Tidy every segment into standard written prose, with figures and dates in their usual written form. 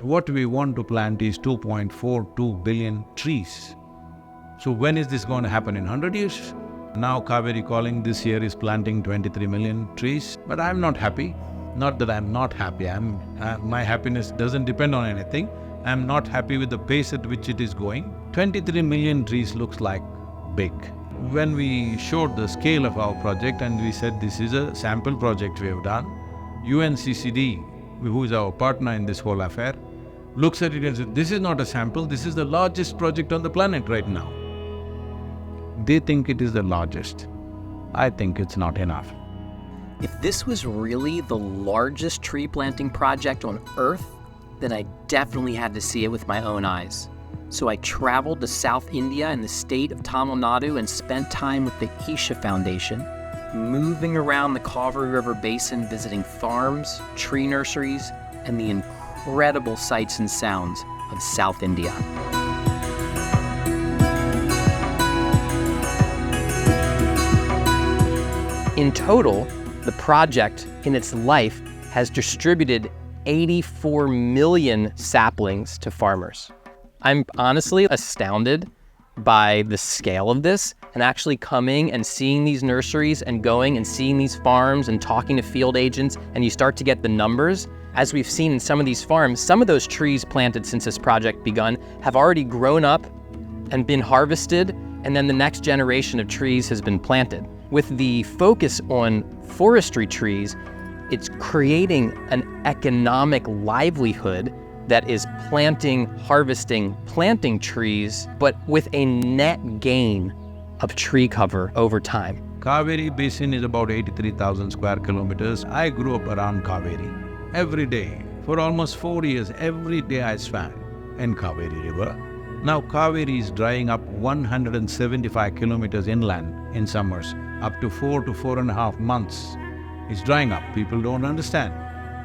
what we want to plant is 2.42 billion trees. So when is this going to happen? In 100 years? Now Cauvery Calling this year is planting 23 million trees, but I'm not happy. Not that I'm not happy, my happiness doesn't depend on anything. I'm not happy with the pace at which it is going. 23 million trees looks like big. When we showed the scale of our project and we said this is a sample project we have done, UNCCD, who is our partner in this whole affair, looks at it and says, this is not a sample, this is the largest project on the planet right now. They think it is the largest. I think it's not enough. If this was really the largest tree planting project on Earth, then I definitely had to see it with my own eyes. So I traveled to South India in the state of Tamil Nadu and spent time with the Isha Foundation, moving around the Cauvery River basin, visiting farms, tree nurseries, and the incredible sights and sounds of South India. In total, the project in its life has distributed 84 million saplings to farmers. I'm honestly astounded by the scale of this, and actually coming and seeing these nurseries and going and seeing these farms and talking to field agents, and you start to get the numbers. As we've seen in some of these farms, some of those trees planted since this project begun have already grown up and been harvested, and then the next generation of trees has been planted. With the focus on forestry trees, it's creating an economic livelihood that is planting, harvesting, planting trees, but with a net gain of tree cover over time. Cauvery Basin is about 83,000 square kilometers. I grew up around Cauvery. Every day, for almost 4 years, every day I swam in Cauvery River. Now Cauvery is drying up 175 kilometers inland in summers, up to 4 to 4.5 months. It's drying up. People don't understand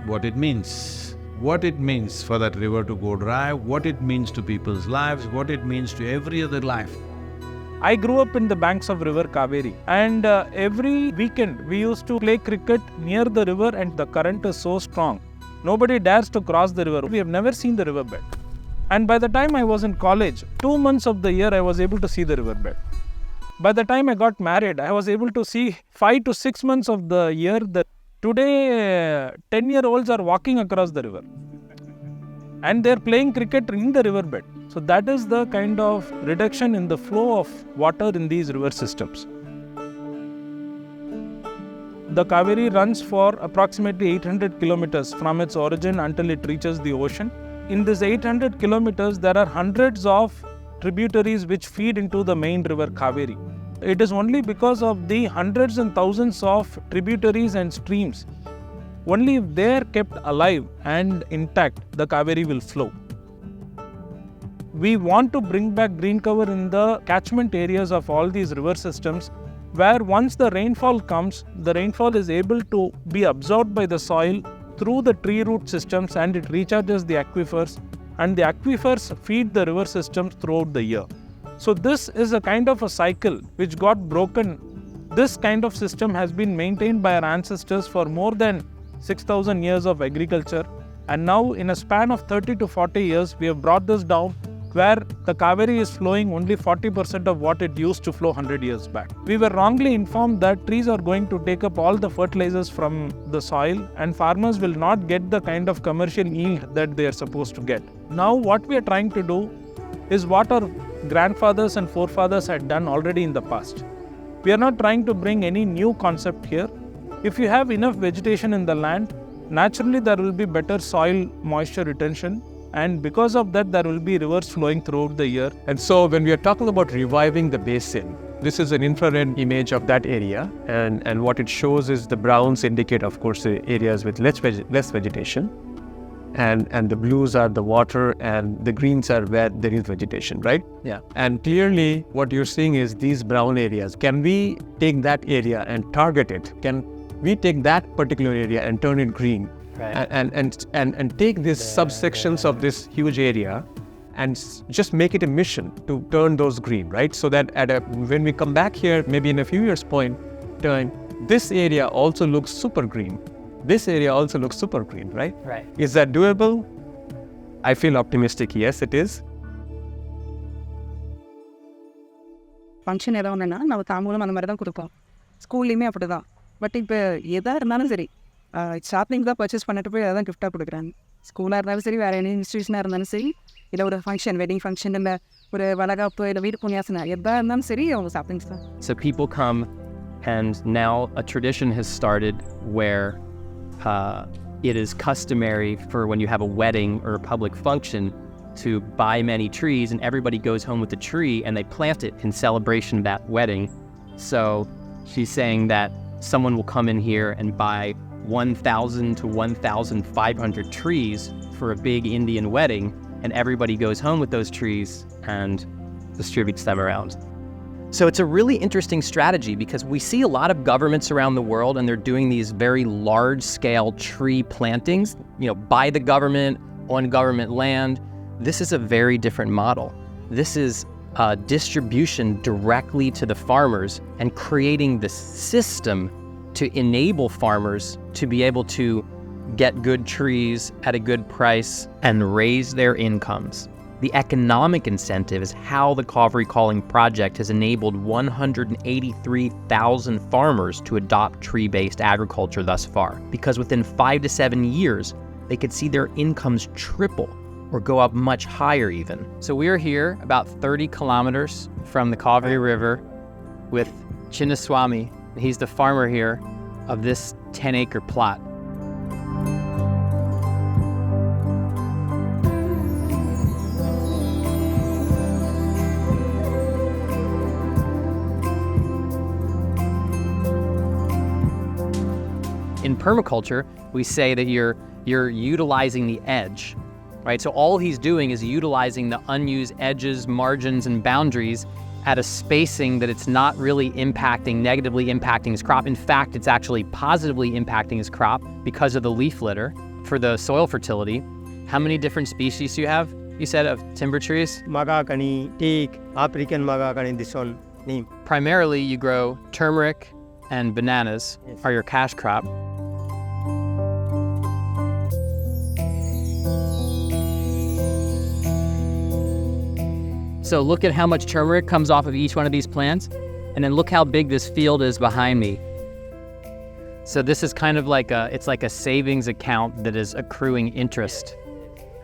what it means. What it means for that river to go dry, what it means to people's lives, what it means to every other life. I grew up in the banks of river Cauvery, and every weekend we used to play cricket near the river, and the current is so strong. Nobody dares to cross the river. We have never seen the riverbed. And by the time I was in college, 2 months of the year I was able to see the riverbed. By the time I got married, I was able to see 5 to 6 months of the year. Today, 10-year-olds are walking across the river and they're playing cricket in the riverbed. So that is the kind of reduction in the flow of water in these river systems. The Cauvery runs for approximately 800 kilometers from its origin until it reaches the ocean. In this 800 kilometers, there are hundreds of tributaries which feed into the main river Cauvery. It is only because of the hundreds and thousands of tributaries and streams. Only if they are kept alive and intact, the Cauvery will flow. We want to bring back green cover in the catchment areas of all these river systems, where once the rainfall comes, the rainfall is able to be absorbed by the soil through the tree root systems, and it recharges the aquifers, and the aquifers feed the river systems throughout the year. So this is a kind of a cycle which got broken. This kind of system has been maintained by our ancestors for more than 6,000 years of agriculture, and now in a span of 30 to 40 years, we have brought this down where the Cauvery is flowing only 40% of what it used to flow 100 years back. We were wrongly informed that trees are going to take up all the fertilizers from the soil, and farmers will not get the kind of commercial yield that they are supposed to get. Now what we are trying to do is what our grandfathers and forefathers had done already in the past. We are not trying to bring any new concept here. If you have enough vegetation in the land, naturally there will be better soil moisture retention, and because of that there will be rivers flowing throughout the year. And so when we are talking about reviving the basin, this is an infrared image of that area, and what it shows is the browns indicate, of course, the areas with less vegetation, and the blues are the water, and the greens are where there is vegetation, right? Yeah. And clearly what you're seeing is these brown areas. Can we take that area and target it? Can we take that particular area and turn it green? Right. And take these subsections of this huge area and just make it a mission to turn those green, right? So that when we come back here, maybe in a few years' time, this area also looks super green. This area also looks super green, right? Right. Is that doable? I feel optimistic. Yes, it is. Function ஏதோ ஒன்றுனா நம்ம தாம்பூலம் அந்த மாதிரி தான் கொடுப்போம். ஸ்கூல்லையுமே அப்படி தான். பட் இப்போ எதாக இருந்தாலும் சரி ஷாப்பிங் தான் பர்ச்சேஸ் பண்ணிட்டு போய் அதை தான் கிஃப்டாக கொடுக்குறாங்க. ஸ்கூலாக இருந்தாலும் சரி, வேறு என்ன இன்ஸ்டியூஷனாக இருந்தாலும் சரி, இல்லை ஒரு ஃபங்க்ஷன், வெட்டிங் ஃபங்க்ஷன், இல்லை ஒரு வளகாப்பு, இல்லை வீடு புண்ணியாசனம், எதாக இருந்தாலும் சரி அவங்க ஷாப்பிங்ஸ் தான். So people come, and now a tradition has started where it is customary for when you have a wedding or a public function to buy many trees, and everybody goes home with a tree and they plant it in celebration of that wedding. So she's saying that someone will come in here and buy 1,000 to 1,500 trees for a big Indian wedding, and everybody goes home with those trees and distributes them around. So it's a really interesting strategy because we see a lot of governments around the world, and they're doing these very large-scale tree plantings, by the government, on government land. This is a very different model. This is distribution directly to the farmers and creating the system to enable farmers to be able to get good trees at a good price and raise their incomes. The economic incentive is how the Cauvery Calling project has enabled 183,000 farmers to adopt tree-based agriculture thus far, because within 5 to 7 years, they could see their incomes triple or go up much higher even. So we're here about 30 kilometers from the Cauvery River with Chinnaswamy. He's the farmer here of this 10-acre plot. In permaculture, we say that you're utilizing the edge, right? So all he's doing is utilizing the unused edges, margins, and boundaries at a spacing that it's not really negatively impacting his crop. In fact, it's actually positively impacting his crop because of the leaf litter for the soil fertility. How many different species do you have, you said, of timber trees? Magakani, teak, African magakani, this all name. Primarily, you grow turmeric and bananas are your cash crop. So look at how much turmeric comes off of each one of these plants, and then look how big this field is behind me. So this is kind of like it's like a savings account that is accruing interest,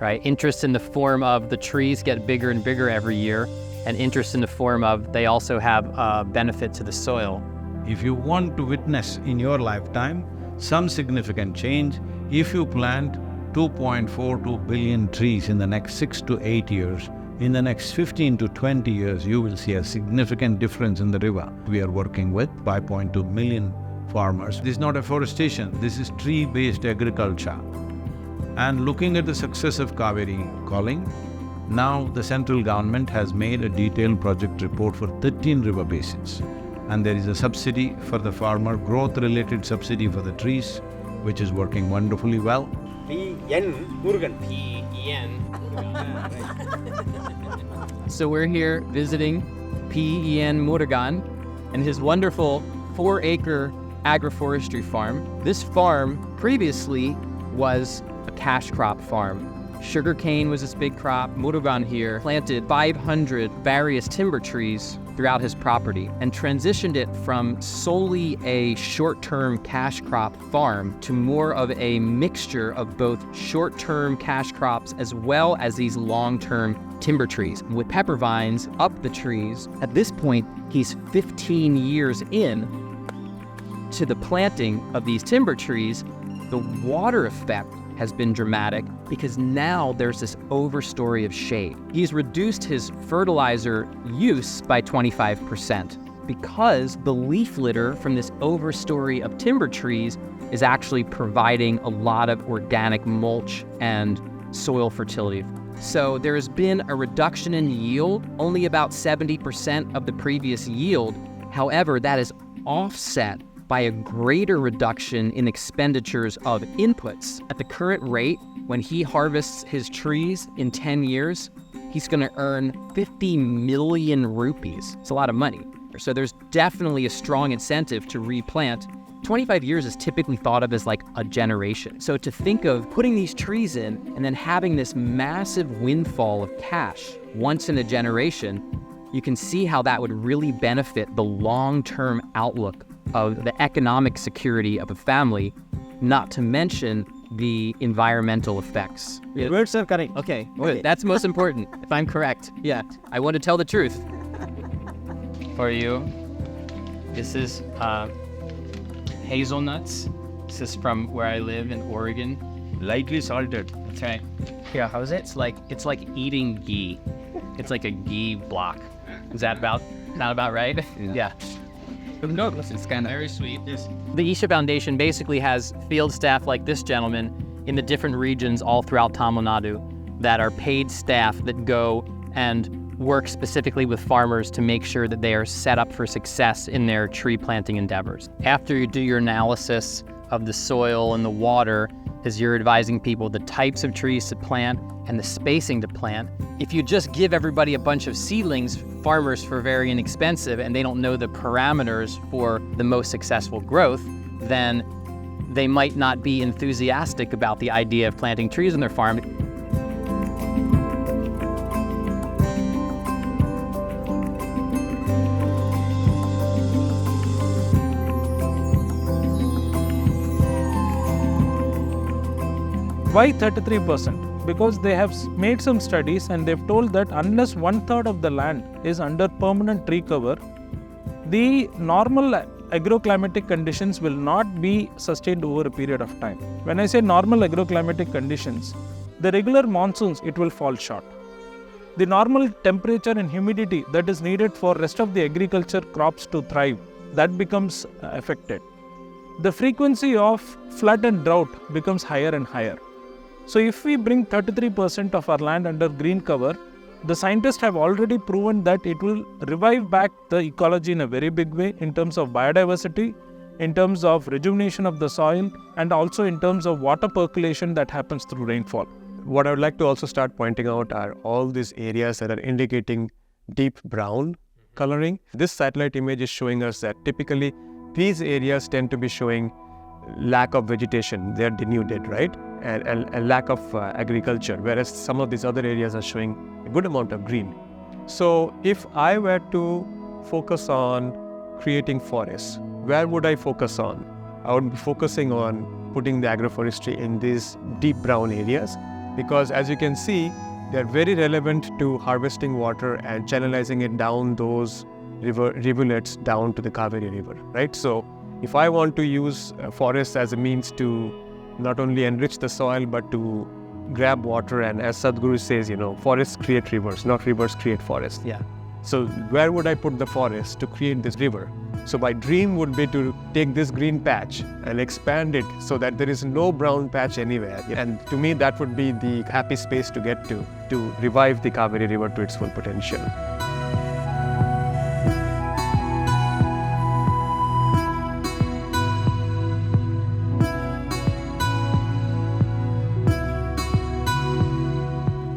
right? Interest in the form of the trees get bigger and bigger every year, and interest in the form of they also have a benefit to the soil. If you want to witness in your lifetime some significant change, if you plant 2.42 billion trees in the next 6 to 8 years, in the next 15 to 20 years, you will see a significant difference in the river. We are working with 5.2 million farmers. This is not afforestation, this is tree-based agriculture. And looking at the success of Cauvery Calling, now the central government has made a detailed project report for 13 river basins. And there is a subsidy for the farmer, growth-related subsidy for the trees, which is working wonderfully well. P.N. Murugan. So we're here visiting P.N. Murugan and his wonderful 4-acre agroforestry farm. This farm previously was a cash crop farm. Sugarcane was his big crop. Murugan here planted 500 various timber trees throughout his property and transitioned it from solely a short-term cash crop farm to more of a mixture of both short-term cash crops as well as these long-term timber trees. With pepper vines up the trees, at this point, he's 15 years in to the planting of these timber trees. The water effect has been dramatic because now there's this overstory of shade. He's reduced his fertilizer use by 25% because the leaf litter from this overstory of timber trees is actually providing a lot of organic mulch and soil fertility. So there has been a reduction in yield, only about 70% of the previous yield. However, that is offset by a greater reduction in expenditures of inputs. At the current rate, when he harvests his trees in 10 years, he's gonna earn 50 million rupees. It's a lot of money. So there's definitely a strong incentive to replant 25 years is typically thought of as like a generation. So to think of putting these trees in and then having this massive windfall of cash once in a generation, you can see how that would really benefit the long-term outlook of the economic security of a family, not to mention the environmental effects. Words are correct. Okay, well, that's most important, if I'm correct. Yeah, I want to tell the truth. For you, this is hazelnuts. This is from where I live in Oregon. Lightly salted. That's right. Yeah, how is it? It's like eating ghee. It's like a ghee block. Is that not about right? Yeah. No, it's kind of very sweet. The Isha Foundation basically has field staff like this gentleman in the different regions all throughout Tamil Nadu that are paid staff that go and work specifically with farmers to make sure that they are set up for success in their tree planting endeavors. After you do your analysis of the soil and the water, as you're advising people the types of trees to plant and the spacing to plant, if you just give everybody a bunch of seedlings, farmers, for very inexpensive, and they don't know the parameters for the most successful growth, then they might not be enthusiastic about the idea of planting trees on their farm. Why 33%? Because they have made some studies and they've told that unless 1/3 of the land is under permanent tree cover, the normal agroclimatic conditions will not be sustained over a period of time. When I say normal agroclimatic conditions, the regular monsoons, it will fall short. The normal temperature and humidity that is needed for rest of the agriculture crops to thrive, that becomes affected. The frequency of flood and drought becomes higher and higher. So if we bring 33% of our land under green cover, the scientists have already proven that it will revive back the ecology in a very big way in terms of biodiversity, in terms of rejuvenation of the soil, and also in terms of water percolation that happens through rainfall. What I would like to also start pointing out are all these areas that are indicating deep brown coloring. This satellite image is showing us that typically these areas tend to be showing lack of vegetation. They're denuded, right? And lack of agriculture, whereas some of these other areas are showing a good amount of green. So if I were to focus on creating forests, where would I focus on? I would be focusing on putting the agroforestry in these deep brown areas, because as you can see, they're very relevant to harvesting water and channelizing it down those rivulets down to the Cauvery River, right? So if I want to use forests as a means to not only enrich the soil, but to grab water, and as Sadhguru says, forests create rivers, not rivers create forests. Yeah. So where would I put the forest to create this river? So my dream would be to take this green patch and expand it so that there is no brown patch anywhere. And to me, that would be the happy space to get to revive the Cauvery River to its full potential.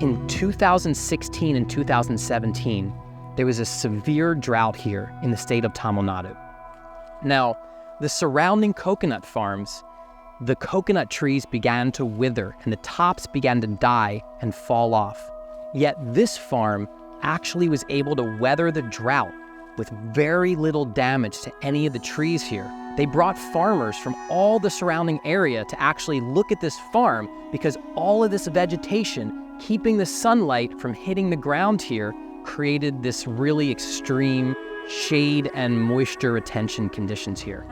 In 2016 and 2017, there was a severe drought here in the state of Tamil Nadu. Now, the surrounding coconut farms, the coconut trees began to wither and the tops began to die and fall off. Yet this farm actually was able to weather the drought with very little damage to any of the trees here. They brought farmers from all the surrounding area to actually look at this farm because all of this vegetation keeping the sunlight from hitting the ground here created this really extreme shade and moisture retention conditions here.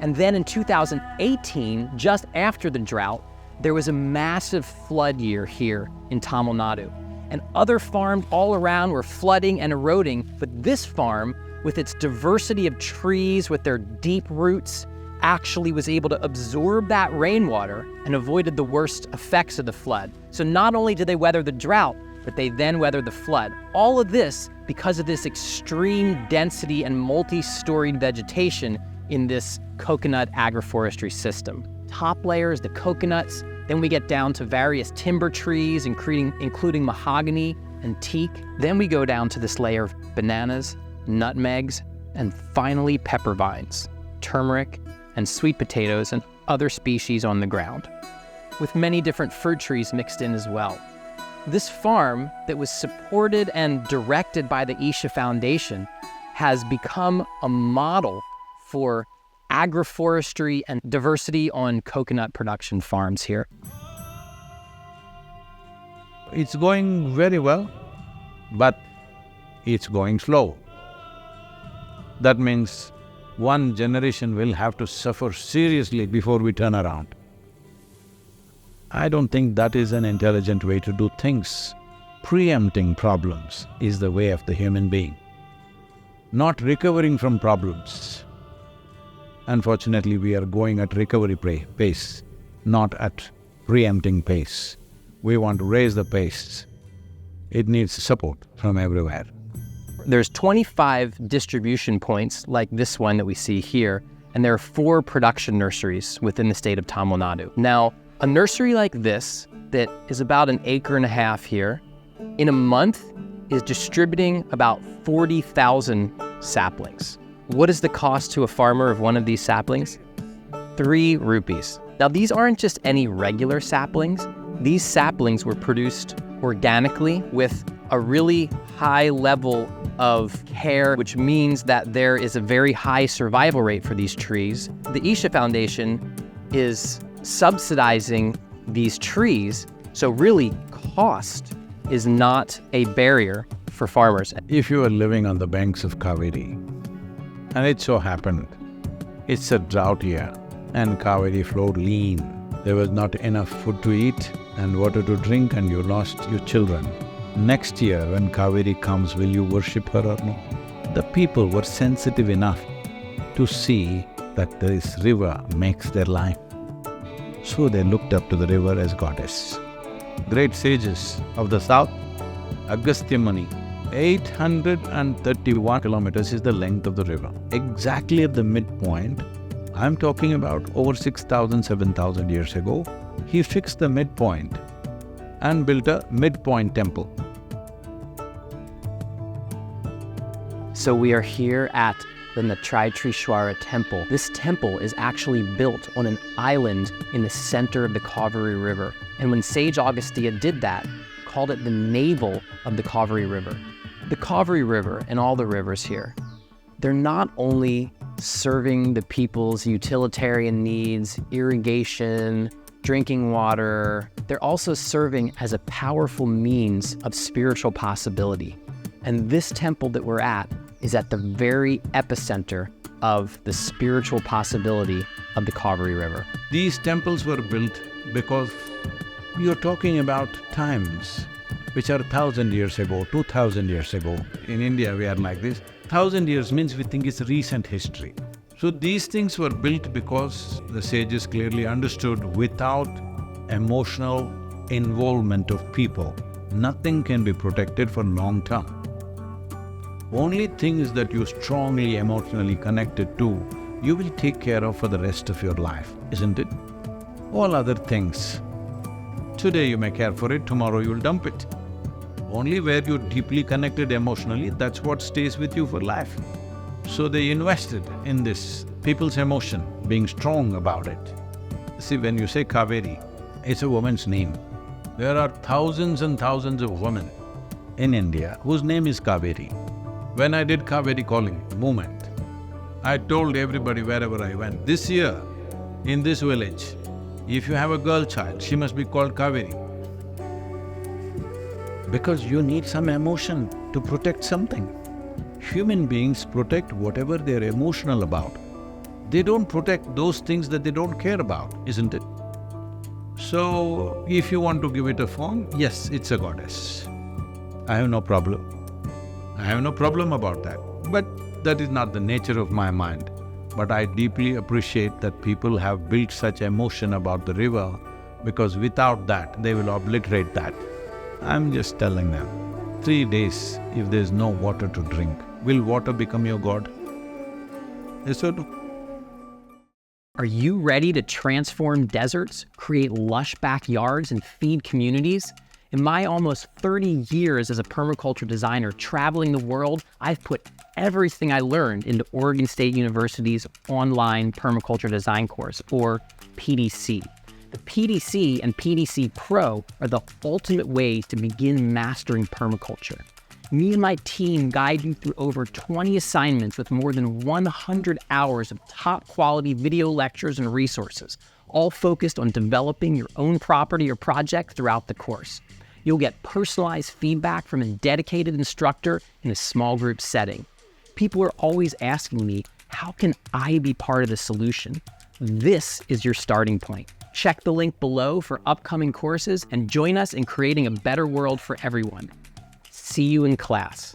And then in 2018, just after the drought, there was a massive flood year here in Tamil Nadu. And other farms all around were flooding and eroding, but this farm, with its diversity of trees, with their deep roots, actually was able to absorb that rainwater and avoided the worst effects of the flood. So not only did they weather the drought, but they then weathered the flood. All of this because of this extreme density and multi-storied vegetation in this coconut agroforestry system. Top layer is the coconuts, then we get down to various timber trees, including mahogany and teak. Then we go down to this layer of bananas, nutmegs, and finally pepper vines, turmeric, and sweet potatoes and other species on the ground, with many different fruit trees mixed in as well. This farm that was supported and directed by the Isha Foundation has become a model for agroforestry and diversity on coconut production farms here. It's going very well, but it's going slow. That means one generation will have to suffer seriously before we turn around. I don't think that is an intelligent way to do things. Preempting problems is the way of the human being, not recovering from problems. Unfortunately, we are going at recovery pace, not at preempting pace. We want to raise the pace. It needs support from everywhere. There's 25 distribution points like this one that we see here, and there are 4 production nurseries within the state of Tamil Nadu. Now, a nursery like this, that is about 1.5 acres here, in a month is distributing about 40,000 saplings. What is the cost to a farmer of one of these saplings? 3 rupees. Now, these aren't just any regular saplings. These saplings were produced organically with a really high level of care, which means that there is a very high survival rate for these trees. The Isha Foundation is subsidizing these trees, so really cost is not a barrier for farmers. If you are living on the banks of Cauvery, and it so happened, it's a drought year, and Cauvery flowed lean, there was not enough food to eat and water to drink, and you lost your children. Next year when Cauvery comes, will you worship her or no? The people were sensitive enough to see that this river makes their life. So they looked up to the river as goddess. Great sages of the south, Agastya Muni, 831 kilometers is the length of the river. Exactly at the midpoint, I'm talking about over 6,000, 7,000 years ago, he fixed the midpoint and built a midpoint temple. So we are here at the Natraytrishwara temple. This temple is actually built on an island in the center of the Cauvery River. And when Sage Augastya did that, called it the navel of the Cauvery River. The Cauvery River and all the rivers here, they're not only serving the people's utilitarian needs, irrigation, drinking water, they're also serving as a powerful means of spiritual possibility. And this temple that we're at is at the very epicenter of the spiritual possibility of the Cauvery River. These temples were built because you're talking about times which are 1,000 years ago, 2,000 years ago. In India, we are like this. 1,000 years means we think it's recent history. So these things were built because the sages clearly understood without emotional involvement of people, nothing can be protected for long term. Only things that you're strongly emotionally connected to, you will take care of for the rest of your life, isn't it? All other things, today you may care for it, tomorrow you'll dump it. Only where you're deeply connected emotionally, that's what stays with you for life. So they invested in this, people's emotion, being strong about it. See, when you say Cauvery, it's a woman's name. There are thousands and thousands of women in India whose name is Cauvery. When I did Cauvery Calling movement, I told everybody wherever I went, this year, in this village, if you have a girl child, she must be called Cauvery. Because you need some emotion to protect something. Human beings protect whatever they're emotional about. They don't protect those things that they don't care about, isn't it? So, if you want to give it a form, yes, it's a goddess. I have no problem. I have no problem about that. But that is not the nature of my mind. But I deeply appreciate that people have built such emotion about the river, because without that, they will obliterate that. I'm just telling them, 3 days, if there's no water to drink, will water become your god? Yes or no? Are you ready to transform deserts, create lush backyards, and feed communities? In my almost 30 years as a permaculture designer traveling the world, I've put everything I learned into Oregon State University's online permaculture design course, or PDC. The PDC and PDC Pro are the ultimate ways to begin mastering permaculture. Me and my team guide you through over 20 assignments with more than 100 hours of top quality video lectures and resources, all focused on developing your own property or project throughout the course. You'll get personalized feedback from a dedicated instructor in a small group setting. People are always asking me, how can I be part of the solution? This is your starting point. Check the link below for upcoming courses and join us in creating a better world for everyone. See you in class.